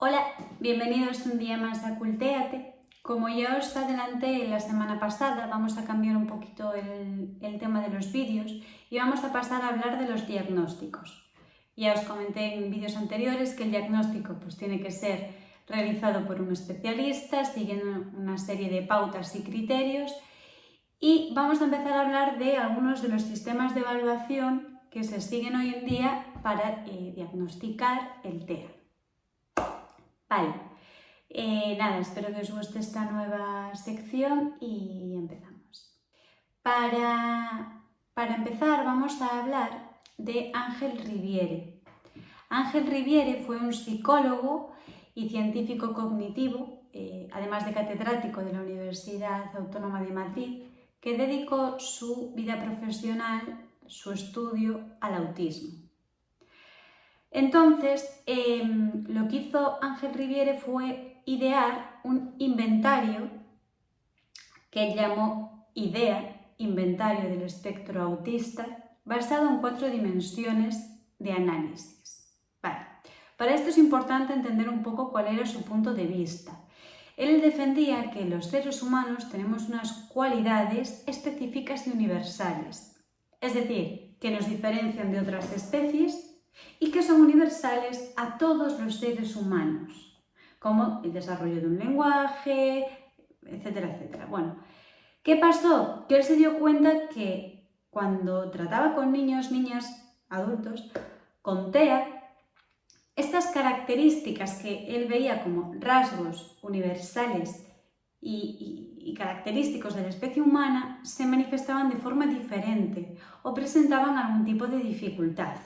Hola, bienvenidos un día más a Cultéate. Como ya os adelanté la semana pasada, vamos a cambiar un poquito el tema de los vídeos y vamos a pasar a hablar de los diagnósticos. Ya os comenté en vídeos anteriores que el diagnóstico tiene que ser realizado por un especialista, siguiendo una serie de pautas y criterios, y vamos a empezar a hablar de algunos de los sistemas de evaluación que se siguen hoy en día para diagnosticar el TEA. Vale, nada, espero que os guste esta nueva sección y empezamos. Para empezar vamos a hablar de Ángel Riviere. Ángel Riviere fue un psicólogo y científico cognitivo, además de catedrático de la Universidad Autónoma de Madrid, que dedicó su vida profesional, su estudio al autismo. Entonces, lo que hizo Ángel Riviere fue idear un inventario que él llamó IDEA, Inventario del Espectro Autista, basado en 4 dimensiones de análisis. Vale. Para esto es importante entender un poco cuál era su punto de vista. Él defendía que los seres humanos tenemos unas cualidades específicas y universales, es decir, que nos diferencian de otras especies y que son universales a todos los seres humanos, como el desarrollo de un lenguaje, etcétera, etcétera. Bueno, ¿qué pasó? Que él se dio cuenta que cuando trataba con niños, niñas, adultos, con TEA, estas características que él veía como rasgos universales y característicos de la especie humana se manifestaban de forma diferente o presentaban algún tipo de dificultad.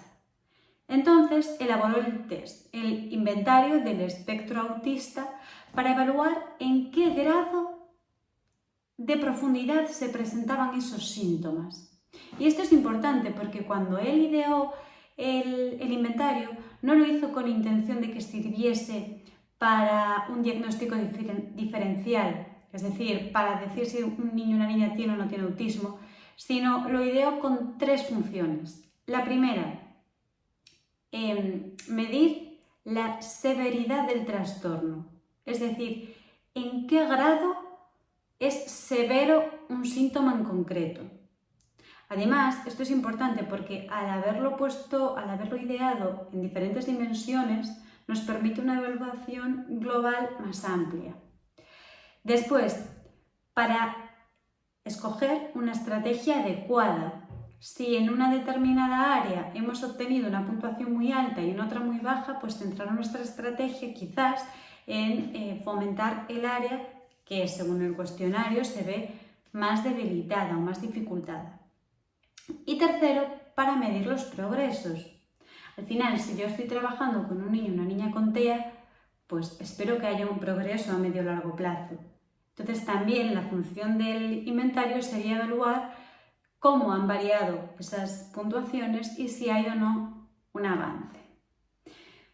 Entonces elaboró el test, el inventario del espectro autista, para evaluar en qué grado de profundidad se presentaban esos síntomas. Y esto es importante porque cuando él ideó el inventario no lo hizo con intención de que sirviese para un diagnóstico diferencial, es decir, para decir si un niño o una niña tiene o no tiene autismo, sino lo ideó con 3 funciones. La primera, medir la severidad del trastorno, es decir, en qué grado es severo un síntoma en concreto. Además, esto es importante porque al haberlo ideado en diferentes dimensiones, nos permite una evaluación global más amplia. Después, para escoger una estrategia adecuada. Si en una determinada área hemos obtenido una puntuación muy alta y en otra muy baja, pues centrar nuestra estrategia quizás en fomentar el área que según el cuestionario se ve más debilitada o más dificultada. Y tercero, para medir los progresos. Al final, si yo estoy trabajando con un niño o una niña con TEA, pues espero que haya un progreso a medio o largo plazo. Entonces también la función del inventario sería evaluar cómo han variado esas puntuaciones y si hay o no un avance.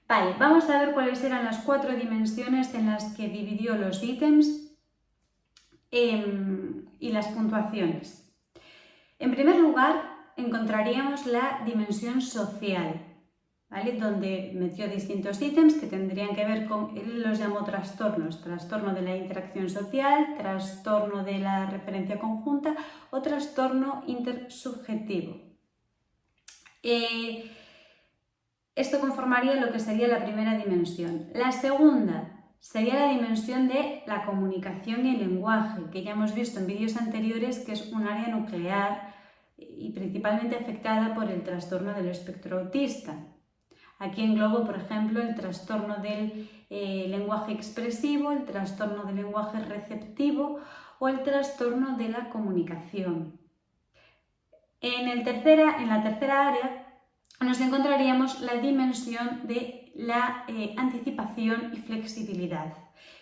Vale, vamos a ver cuáles eran las 4 dimensiones en las que dividió los ítems y las puntuaciones. En primer lugar, encontraríamos la dimensión social, ¿vale? Donde metió distintos ítems que tendrían que ver con, él los llamó trastornos, trastorno de la interacción social, trastorno de la referencia conjunta o trastorno intersubjetivo. Esto conformaría lo que sería la primera dimensión. La segunda sería la dimensión de la comunicación y el lenguaje, que ya hemos visto en vídeos anteriores que es un área nuclear y principalmente afectada por el trastorno del espectro autista. Aquí englobo, por ejemplo, el trastorno del lenguaje expresivo, el trastorno del lenguaje receptivo o el trastorno de la comunicación. En la tercera área nos encontraríamos la dimensión de la anticipación y flexibilidad.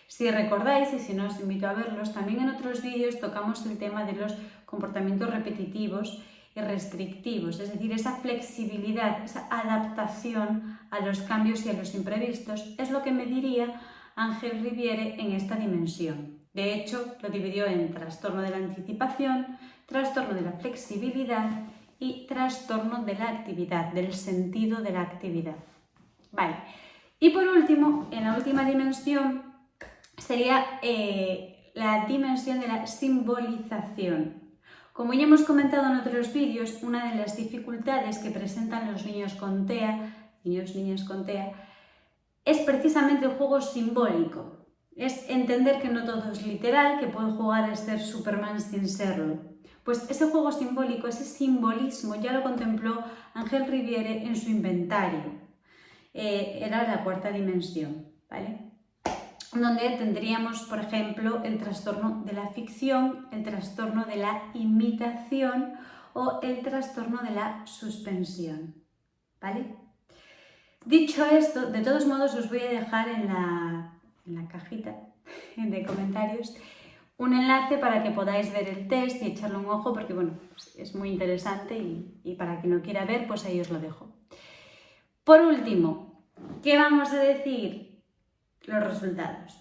Si recordáis, y si no os invito a verlos, también en otros vídeos tocamos el tema de los comportamientos repetitivos y restrictivos, es decir, esa flexibilidad, esa adaptación a los cambios y a los imprevistos, es lo que mediría Ángel Riviere en esta dimensión. De hecho, lo dividió en trastorno de la anticipación, trastorno de la flexibilidad y trastorno de la actividad, del sentido de la actividad. Vale. Y por último, en la última dimensión, sería la dimensión de la simbolización. Como ya hemos comentado en otros vídeos, una de las dificultades que presentan los niños con TEA, niñas con TEA, es precisamente el juego simbólico. Es entender que no todo es literal, que puedo jugar a ser Superman sin serlo. Pues ese juego simbólico, ese simbolismo, ya lo contempló Ángel Riviere en su inventario. Era la cuarta dimensión, ¿vale? Donde tendríamos, por ejemplo, el trastorno de la ficción, el trastorno de la imitación o el trastorno de la suspensión, ¿vale? Dicho esto, de todos modos os voy a dejar en la cajita de comentarios un enlace para que podáis ver el test y echarle un ojo porque, bueno, es muy interesante y para quien lo quiera ver, pues ahí os lo dejo. Por último, ¿qué vamos a decir? Los resultados.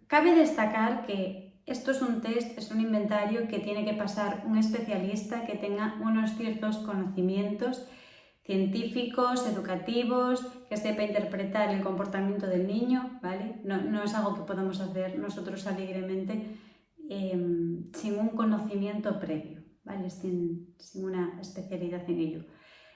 Cabe destacar que esto es un test, es un inventario que tiene que pasar un especialista que tenga unos ciertos conocimientos científicos, educativos, que sepa interpretar el comportamiento del niño, ¿vale? No es algo que podamos hacer nosotros alegremente sin un conocimiento previo, ¿vale? Sin una especialidad en ello.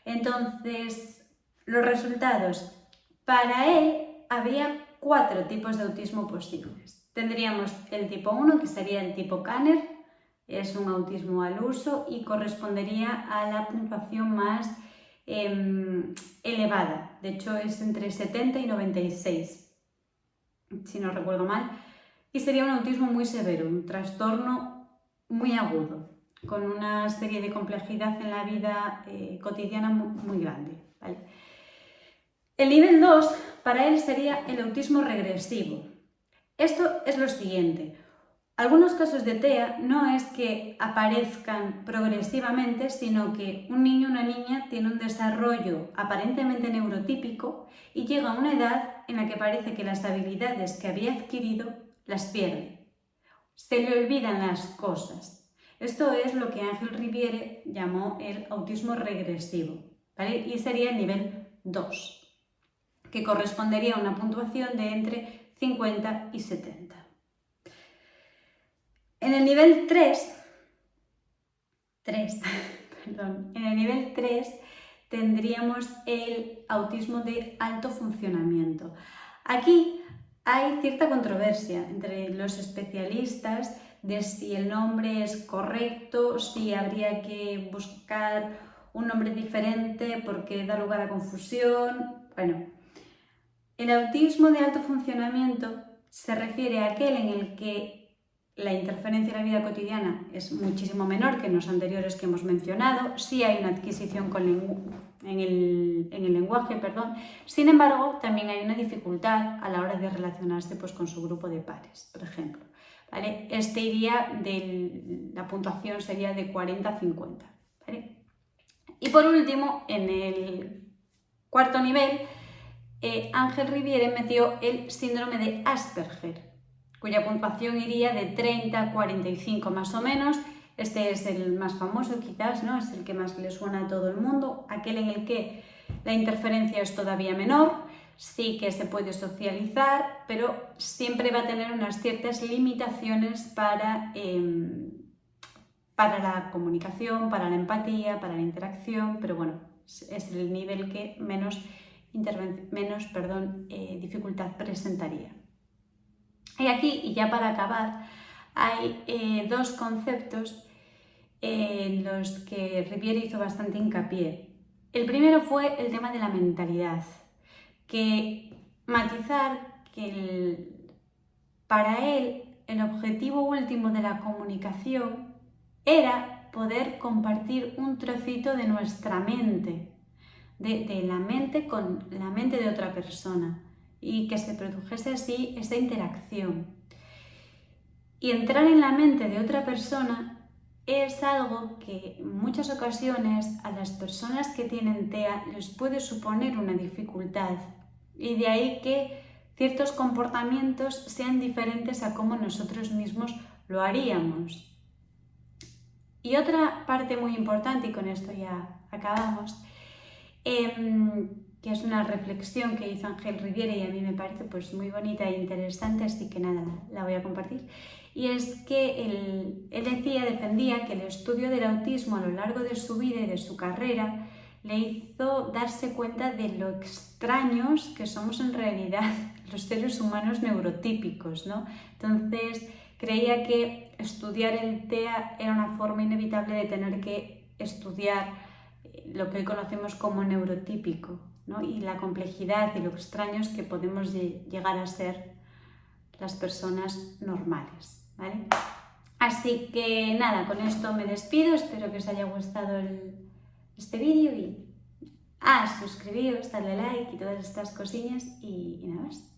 Entonces, los resultados. Para él había 4 tipos de autismo posibles. Tendríamos el tipo 1, que sería el tipo Kanner, es un autismo al uso y correspondería a la puntuación más elevada. De hecho, es entre 70 y 96, si no recuerdo mal. Y sería un autismo muy severo, un trastorno muy agudo, con una serie de complejidad en la vida cotidiana muy grande, ¿vale? El nivel 2 para él sería el autismo regresivo. Esto es lo siguiente. Algunos casos de TEA no es que aparezcan progresivamente, sino que un niño o una niña tiene un desarrollo aparentemente neurotípico y llega a una edad en la que parece que las habilidades que había adquirido las pierde. Se le olvidan las cosas. Esto es lo que Ángel Riviere llamó el autismo regresivo, ¿vale? Y sería el nivel 2. Que correspondería a una puntuación de entre 50 y 70. En el nivel 3 tendríamos el autismo de alto funcionamiento. Aquí hay cierta controversia entre los especialistas de si el nombre es correcto, si habría que buscar un nombre diferente porque da lugar a confusión. Bueno, el autismo de alto funcionamiento se refiere a aquel en el que la interferencia en la vida cotidiana es muchísimo menor que en los anteriores que hemos mencionado. Sí hay una adquisición en el lenguaje, Sin embargo, también hay una dificultad a la hora de relacionarse con su grupo de pares, por ejemplo, ¿vale? La puntuación sería de 40 a 50, ¿vale? Y por último, en el cuarto nivel, Ángel Riviere metió el síndrome de Asperger, cuya puntuación iría de 30 a 45 más o menos. Este es el más famoso quizás, ¿no? Es el que más le suena a todo el mundo, aquel en el que la interferencia es todavía menor, sí que se puede socializar, pero siempre va a tener unas ciertas limitaciones para la comunicación, para la empatía, para la interacción, pero bueno, es el nivel que menos dificultad presentaría. Y aquí, y ya para acabar, hay 2 conceptos en los que Riviere hizo bastante hincapié. El primero fue el tema de la mentalidad, que matizar que para él el objetivo último de la comunicación era poder compartir un trocito de nuestra mente, de la mente con la mente de otra persona y que se produjese así esa interacción. Y entrar en la mente de otra persona es algo que en muchas ocasiones a las personas que tienen TEA les puede suponer una dificultad y de ahí que ciertos comportamientos sean diferentes a cómo nosotros mismos lo haríamos. Y otra parte muy importante, y con esto ya acabamos, que es una reflexión que hizo Ángel Riviere y a mí me parece pues muy bonita e interesante, así que nada, la voy a compartir. Y es que él defendía que el estudio del autismo a lo largo de su vida y de su carrera le hizo darse cuenta de lo extraños que somos en realidad los seres humanos neurotípicos, ¿no? Entonces creía que estudiar el TEA era una forma inevitable de tener que estudiar lo que hoy conocemos como neurotípico, ¿no? Y la complejidad y lo extraños que podemos llegar a ser las personas normales, ¿vale? Así que nada, con esto me despido, espero que os haya gustado este vídeo y suscribíos, darle like y todas estas cosillas y nada más.